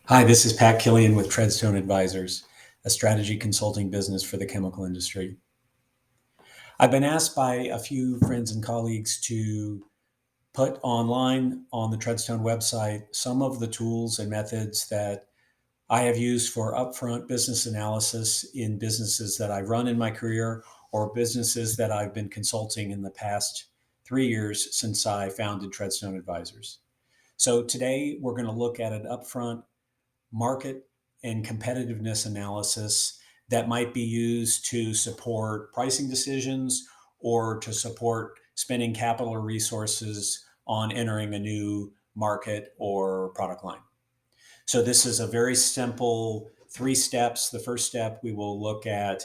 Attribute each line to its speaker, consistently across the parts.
Speaker 1: Hi, this is Pat Killian with Treadstone Advisors, a strategy consulting business for the chemical industry. I've been asked by a few friends and colleagues to put online on the Treadstone website some of the tools and methods that I have used for upfront business analysis in businesses that I've run in my career or businesses that I've been consulting in the past 3 years since I founded Treadstone Advisors. So today we're going to look at an upfront market and competitiveness analysis that might be used to support pricing decisions or to support spending capital or resources on entering a new market or product line. So this is a very simple 3 steps. The first step, we will look at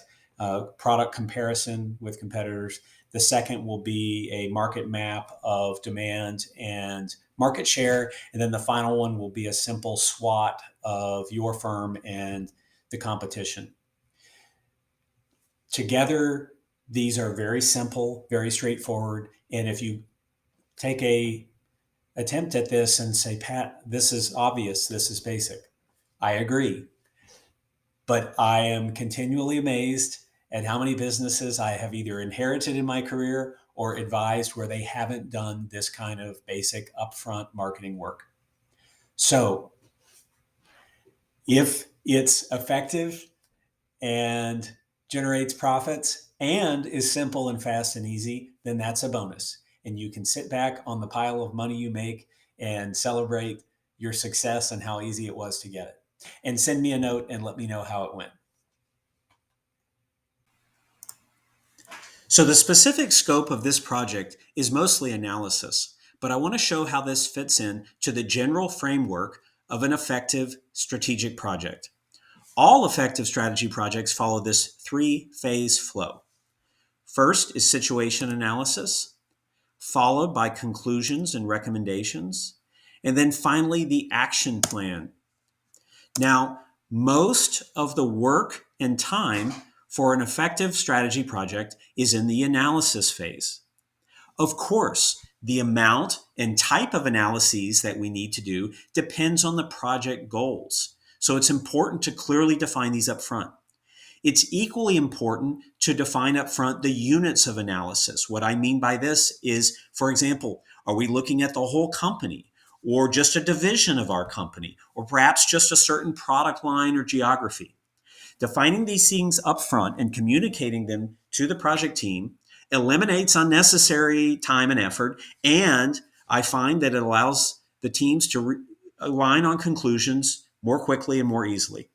Speaker 1: product comparison with competitors. The second will be a market map of demand and market share. And then the final one will be a simple SWOT of your firm and the competition. Together, these are very simple, very straightforward. And if you take a attempt at this and say, Pat, this is obvious, this is basic, I agree. But I am continually amazed at how many businesses I have either inherited in my career or advised where they haven't done this kind of basic upfront marketing work. So if it's effective and generates profits and is simple and fast and easy, then that's a bonus. And you can sit back on the pile of money you make and celebrate your success and how easy it was to get it. And send me a note and let me know how it went. So the specific scope of this project is mostly analysis, but I want to show how this fits in to the general framework of an effective strategic project. All effective strategy projects follow this 3-phase flow. First is situation analysis, followed by conclusions and recommendations, and then finally the action plan. Now, most of the work and time for an effective strategy project is in the analysis phase. Of course, the amount and type of analyses that we need to do depends on the project goals. So it's important to clearly define these up front. It's equally important to define up front the units of analysis. What I mean by this is, for example, are we looking at the whole company or just a division of our company or perhaps just a certain product line or geography? Defining these things up front and communicating them to the project team eliminates unnecessary time and effort, and I find that it allows the teams to align on conclusions more quickly and more easily.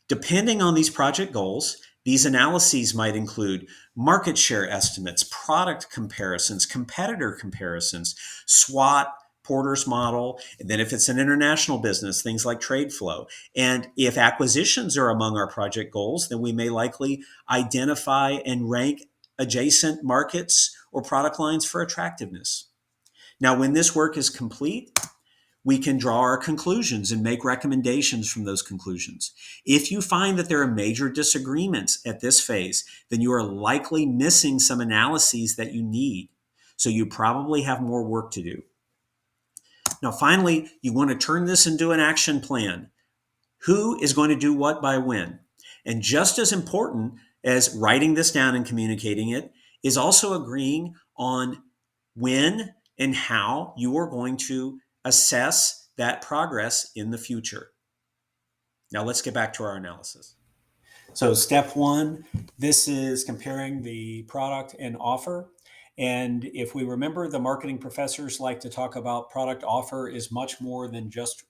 Speaker 1: Depending on these project goals, these analyses might include market share estimates, product comparisons, competitor comparisons, SWOT, Porter's model, and then if it's an international business, things like trade flow. And if acquisitions are among our project goals, then we may likely identify and rank adjacent markets or product lines for attractiveness. Now, when this work is complete, we can draw our conclusions and make recommendations from those conclusions. If you find that there are major disagreements at this phase, then you are likely missing some analyses that you need. So you probably have more work to do. Now, finally, you want to turn this into an action plan. Who is going to do what by when? And just as important as writing this down and communicating it is also agreeing on when and how you are going to assess that progress in the future. Now let's get back to our analysis. So step one, this is comparing the product and offer. And if we remember, the marketing professors like to talk about product offer is much more than just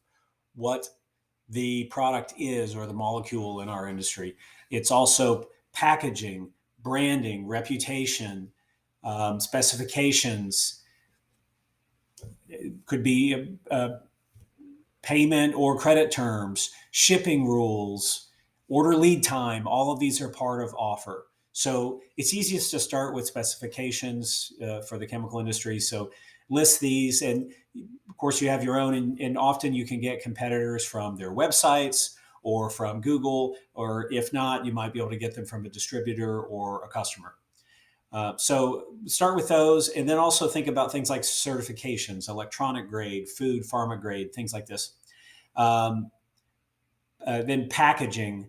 Speaker 1: what the product is or the molecule in our industry. It's also packaging, branding, reputation, specifications. It could be payment or credit terms, shipping rules, order lead time. All of these are part of offer. So it's easiest to start with specifications for the chemical industry. So list these, and of course you have your own, and often you can get competitors from their websites or from Google, or if not, you might be able to get them from a distributor or a customer. So start with those, and then also think about things like certifications, electronic grade, food, pharma grade, things like this. Um, then packaging,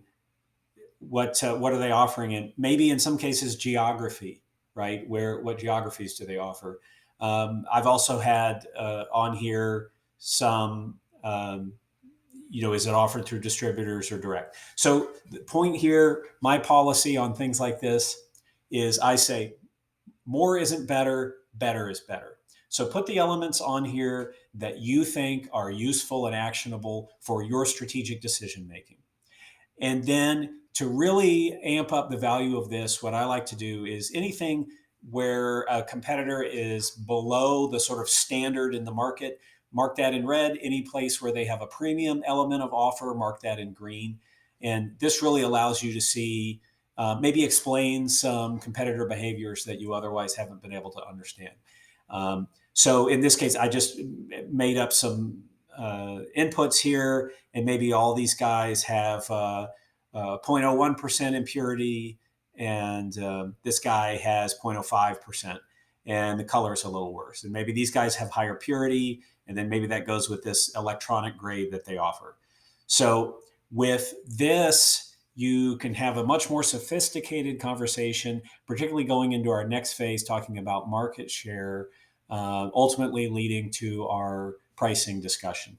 Speaker 1: what are they offering? And maybe in some cases geography, right? Where what geographies do they offer? I've also had on here some. Is it offered through distributors or direct? So the point here, my policy on things like this is I say more isn't better, better is better. So put the elements on here that you think are useful and actionable for your strategic decision making. And then to really amp up the value of this, what I like to do is anything where a competitor is below the sort of standard in the market, mark that in red. Any place where they have a premium element of offer, mark that in green. And this really allows you to see, maybe explain some competitor behaviors that you otherwise haven't been able to understand. So in this case, I just made up some inputs here, and maybe all these guys have 0.01% impurity, and this guy has 0.05%, and the color is a little worse. And maybe these guys have higher purity, and then maybe that goes with this electronic grade that they offer. So with this, you can have a much more sophisticated conversation, particularly going into our next phase, talking about market share, ultimately leading to our pricing discussion.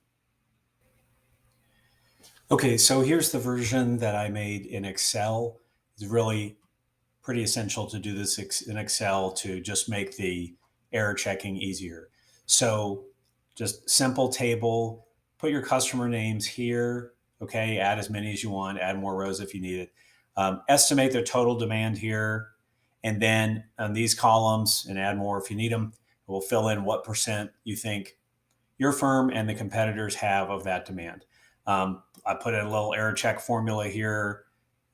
Speaker 1: Okay, so here's the version that I made in Excel. It's really pretty essential to do this in Excel to just make the error checking easier. So just simple table, put your customer names here. Okay, add as many as you want, add more rows if you need it. Estimate their total demand here. And then on these columns, and add more if you need them, we'll fill in what percent you think your firm and the competitors have of that demand. I put in a little error check formula here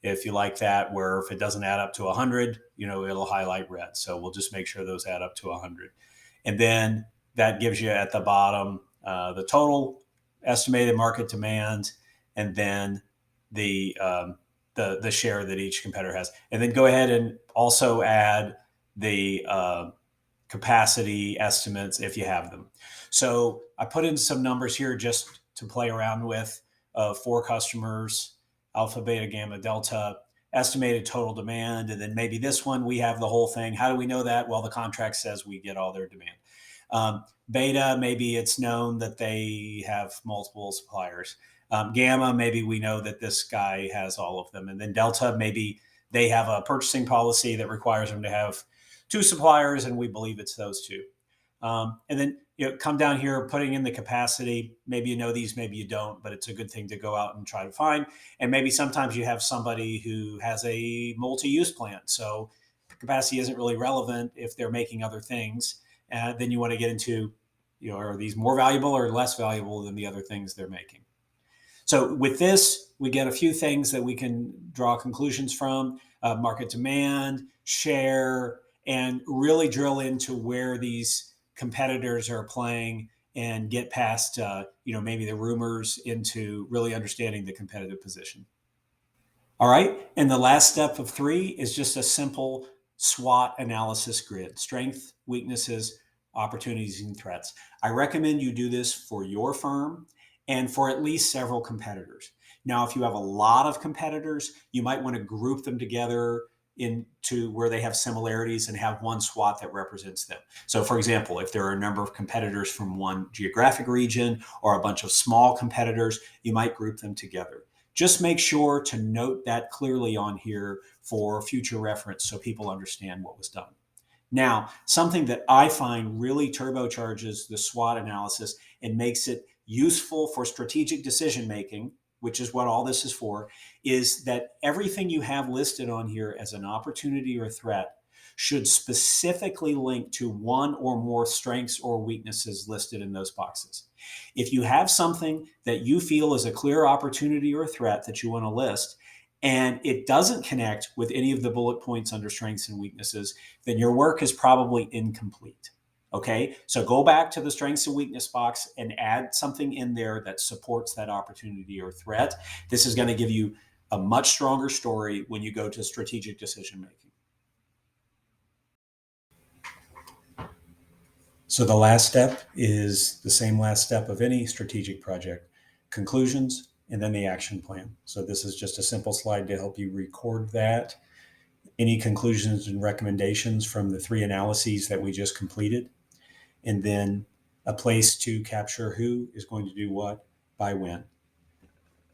Speaker 1: if you like that, where if it doesn't add up to 100, it'll highlight red. So we'll just make sure those add up to 100. And then that gives you at the bottom the total estimated market demand, and then the share that each competitor has. And then go ahead and also add the capacity estimates if you have them. So I put in some numbers here just to play around with, 4 customers, alpha, beta, gamma, delta, estimated total demand. And then maybe this one, we have the whole thing. How do we know that? Well, the contract says we get all their demand. Beta, maybe it's known that they have multiple suppliers. Gamma, maybe we know that this guy has all of them. And then delta, maybe they have a purchasing policy that requires them to have 2 suppliers, and we believe it's those 2. And then come down here, putting in the capacity. Maybe you know these, maybe you don't, but it's a good thing to go out and try to find. And maybe sometimes you have somebody who has a multi-use plant, so capacity isn't really relevant if they're making other things. Then you want to get into, are these more valuable or less valuable than the other things they're making? So with this, we get a few things that we can draw conclusions from: market demand, share, and really drill into where these competitors are playing and get past, maybe the rumors into really understanding the competitive position. All right. And the last step of 3 is just a simple SWOT analysis grid: strength, weaknesses, opportunities, and threats. I recommend you do this for your firm and for at least several competitors. Now, if you have a lot of competitors, you might want to group them together into where they have similarities and have one SWOT that represents them. So, for example, if there are a number of competitors from one geographic region or a bunch of small competitors, you might group them together. Just make sure to note that clearly on here for future reference so people understand what was done. Now, something that I find really turbocharges the SWOT analysis and makes it useful for strategic decision making, which is what all this is for, is that everything you have listed on here as an opportunity or threat should specifically link to one or more strengths or weaknesses listed in those boxes. If you have something that you feel is a clear opportunity or threat that you want to list, and it doesn't connect with any of the bullet points under strengths and weaknesses, then your work is probably incomplete. Okay, so go back to the strengths and weakness box and add something in there that supports that opportunity or threat. This is going to give you a much stronger story when you go to strategic decision making. So the last step is the same last step of any strategic project. conclusions, and then the action plan. So this is just a simple slide to help you record that. Any conclusions and recommendations from the 3 analyses that we just completed, and then a place to capture who is going to do what by when.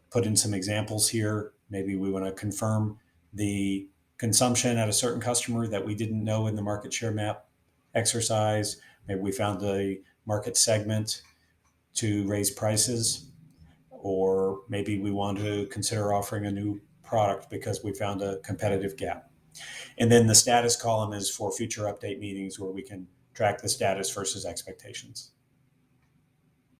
Speaker 1: Put in some examples here. Maybe we want to confirm the consumption at a certain customer that we didn't know in the market share map exercise. Maybe we found a market segment to raise prices, or maybe we want to consider offering a new product because we found a competitive gap. And then the status column is for future update meetings where we can track the status versus expectations.